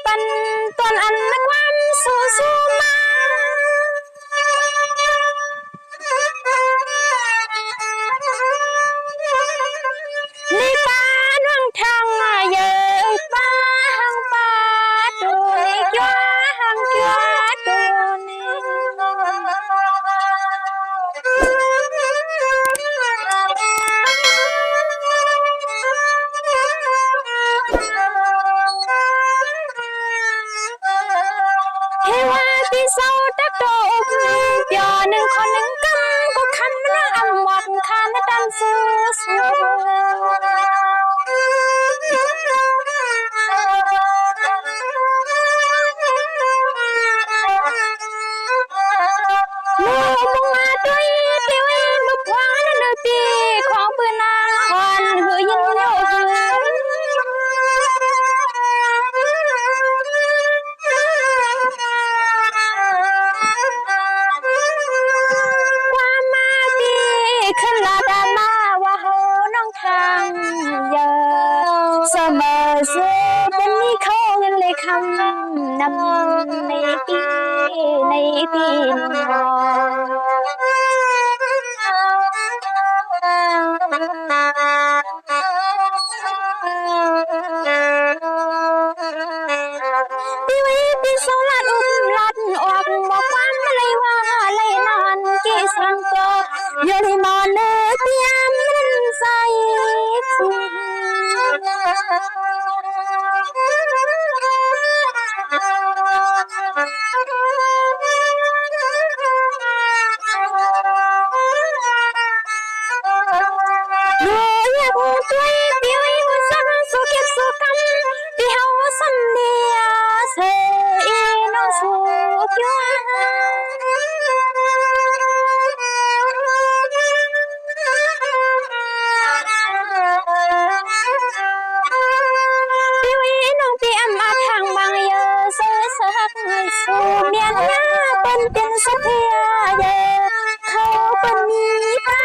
ปันตอนอันนักวันสู้มานี่ป้าน้องทางเยอะป้าหังป้าดูนี่จ้าหังจ้าดูนี่เฮว่าที่เศร้าตักโตเปียหนึ่งคนหนึ่งกำก็คำนะอำวัดคานดันสู้ลูกมึงมาด้วยเตียวมึงพวานเนื้อตีของปืนนาคอนหือยินโยหือความมาตีขึ้นลาดามาว่าเฮาน้องทางเยอะเสมอเสือเป็นมีเขาเงินเลยคำนำในปีนปีวีปีสองลัดลัดออกบอกความอะไรว่าอะไรนอนกี่สังก็ยอริมอนเนื้อเตียมมันใส่สู้เมียนหน้าเป็นสัพยาเยเขาเป็นมีป้า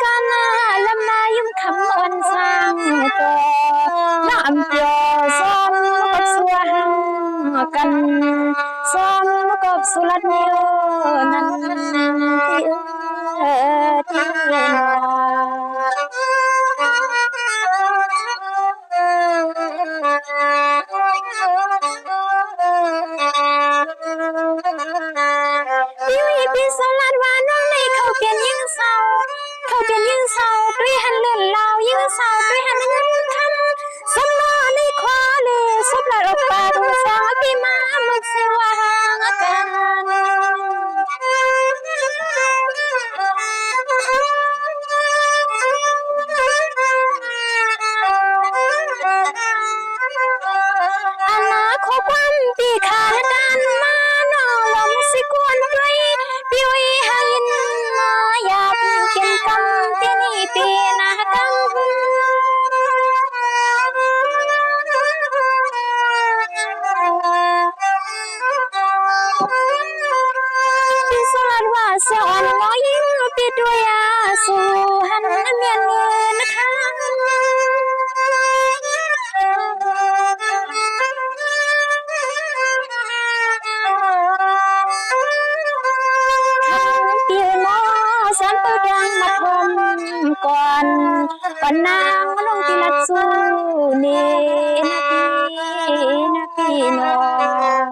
การลำนายุ่มคำอ่อนสร้างตัวน้ำเปียวซ้อมกับสัวหังกันซ้อมกับสุรัตเนียวนั้นที่พี่สลัดว่าน้องในเขาเปลี่ยนยิ่งเศร้าด้วยหันเลื่อนลาวยิ่งเศร้าด้วยหันเงินคำสมอในคว้าเลยสุบหลัดออกปากสาวพี่มามึกเสวากันอนาคตความตีขาดกันมาหนอลมสิกวนด้วยปิวหายินมาหยาบเกินกำที่นี่ปีนากังพี่สลัดว่าเสียอ่อนน้อยยิ่งปีด้วยสู่หันเมียนเงินนะคะสันตัวดังมาทมก่อนนางลงที่ลัดสู้นี่นาพี่น้อง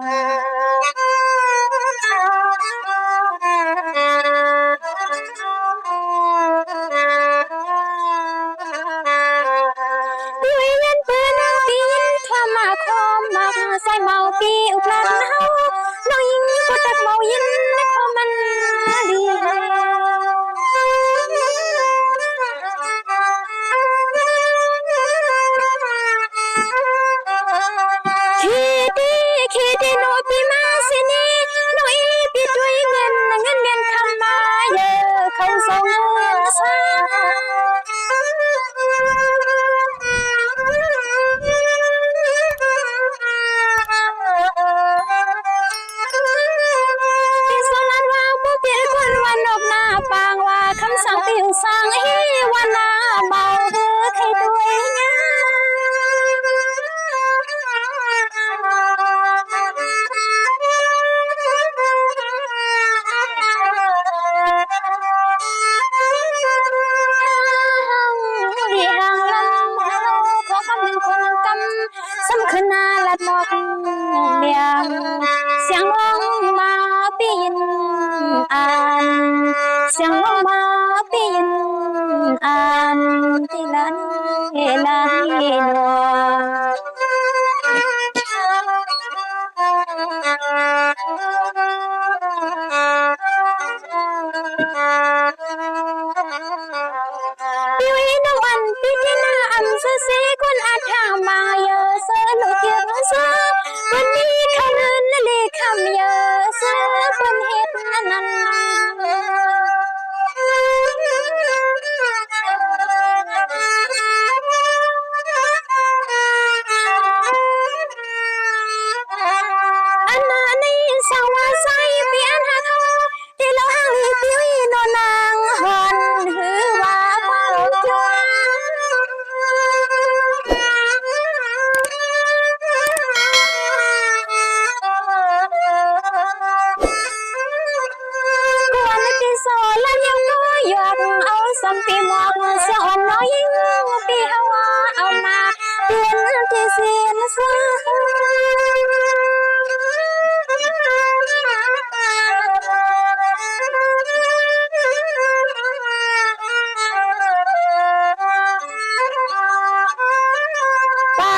ด้วยเงินปืนปีนทั่วมาคอมมาใส่เมาปีอุปลัดเฮาน้องยิงก็ตักเมายินและคอมันดีคิดโนปีมาสินีโนอีปีด้วยเงินคำมาเยอะเขาส่งเงินซา อ่านที่ละนี่ละนี่หนอ วินวันปิตินาอัมสเสกุลอาถามาเยสลุเกียรสวันนี้คำนึนเลคำเยสบนเฮ็ดนันอันนั้นในสาวใสเปียนหาเขาที่เราหังปิวิโนนางหอนหือว่าเฝ้าจวนกวนปีโซแล้วยังก็อยากเอาสัมปีหมอกสอนน้อยยิ่งปีฮาวาเอามาเปลี่ยนที่เสียนสวเป่า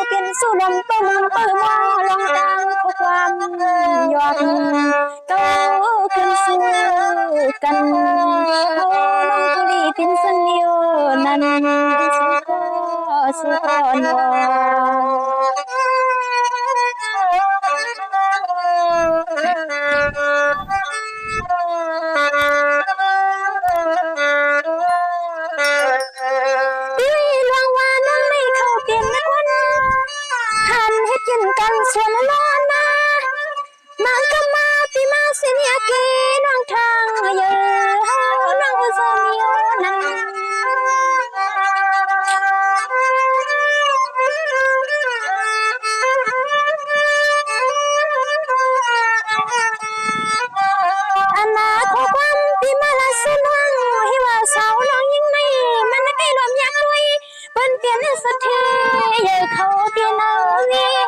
เป็นสุลมต้มเปิดมอลองดังข้อความยอดโตขึ้นสู่กันโอ้ลองกุลีเป็นสันเดียวนั้นสุขนปีหลวงว่าน้องไม่เข้าเปลี่ยนนักวันหันให้กินกันส่วนล้อนมาก็มาปีมาเสียกีน้องทางเยอะน้องอุสมิโอนั้นอนาคตความปีมาละสุนวังให้ว่าสาวน้องยิ่งในมันใกล้ลมยักษ์ด้วยเปิ้นเปลี่ยนสักทีเยอะเขาเปลี่ยนเอาเอง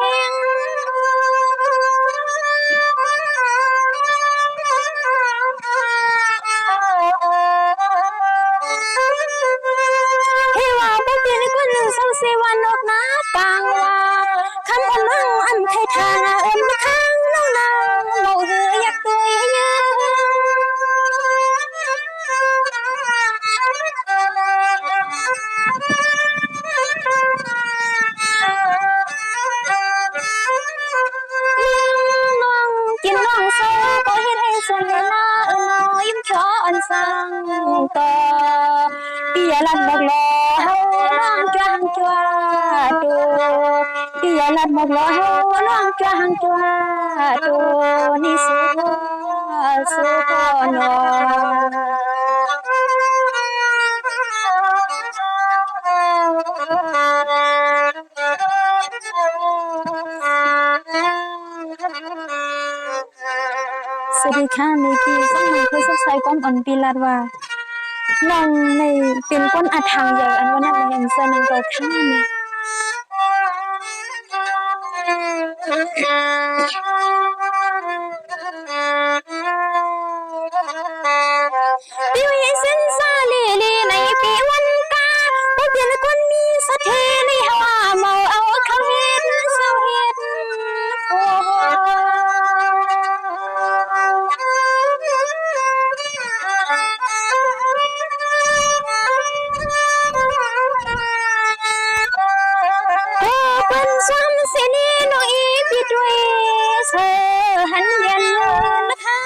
ให้ว่าบ่เปลี่ยนคนหนึ่งสองสี่วันนกนาปางว่าคำอ่อนน้องอันไทยทางเอิ้นมาข้างน้องนางเมาหืออยากตัวเยอะน้องกินน้องโซก็เฮ็ดให้ส่วนละน้อยยิ้มช้อนสังต่อเปียลัดบอกลอเฮาน้องจ้างจ้าดูเปียลัดบอกลอเฮาน้องจ้างจ้าดูนี่สุขนอสวัสดีค่ะนี่คือต้องมาคุยสักใส่ก้อมอ่อนปีลาดว่าน้องในเป็นก้นอัดทางเยอะอันว่านั่นเองเสนังเกาข้างนี่ปีวิสินซาลีลีในปีวันกาบ่เปลี่ยนคนมีสถิในฮาวาเมาเอาเขาเฮ็ดเศร้าเฮ็ดโอ้เป็นซ้ำเสนีน้องอีพี่ด้วยเธอหันยันละค่ะ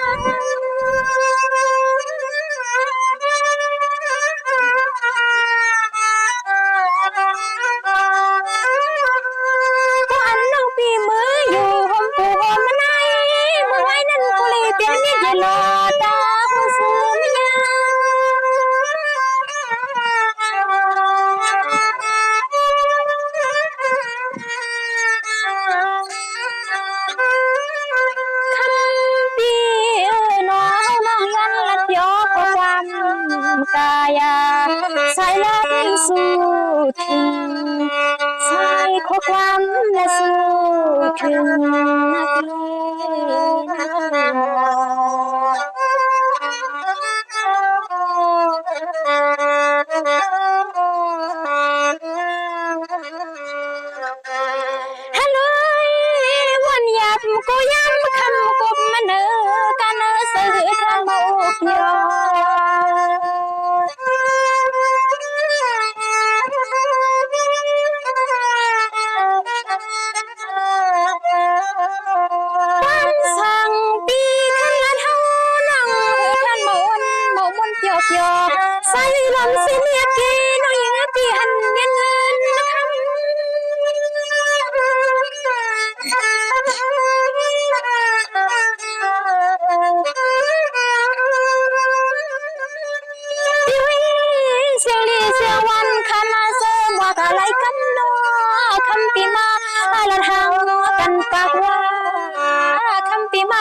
ก็อันน้องปีมืออยู่หอมปูหอมมาในเมื่อไว้นั่นกุลีเปลี่ยนมีดลอตาหัวซื้อไม่ยากายาสายลับสู่ถึงสายข้อความและสู่ถึงนักเลง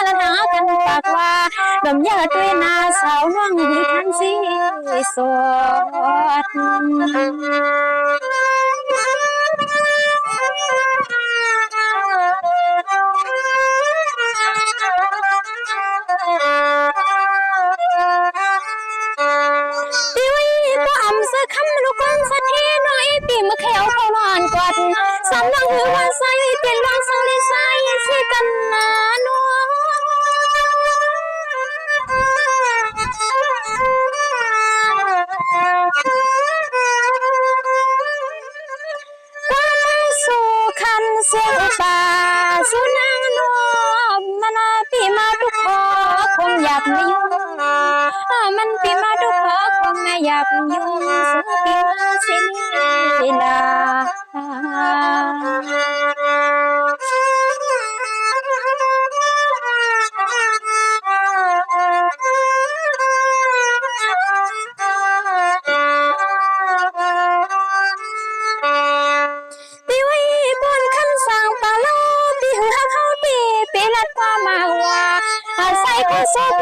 ละหากันปากว่าดมยาด้วยนาสาวน้องที่ทันสิสวด ก็อำเสคำลูกคนสักทีหน่อยปีมะเขียวเขานอนกอดสำนักหือว่าใส่เป็นวางสังลิสายสิกันนาโนสู่คันเสียงป่าสู่นางนวมมันปีมาทุกขอคงอยากไม่ยุ่งมันปีมาทุกขอคงไม่อยากยุ่งสู่ปีมาสิลีลาปีลัดฟ้ามาว่าอาศัยคนสม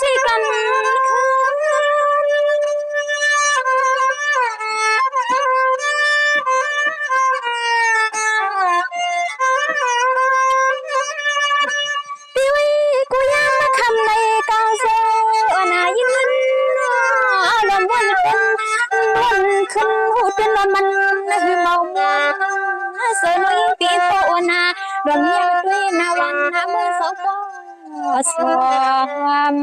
สิกันคืปีวิกูยามมาคำในกางโซนายิมันลมวันเป็นวันขึ้นหูเป็นลมมันหือเมามวนเสยลุยปีโปนาดวงยาด้วยนาวันนามือสาวปอสวม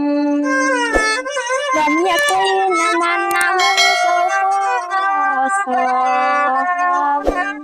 ดวงยาด้วยนาวันนามือสาวปอสวม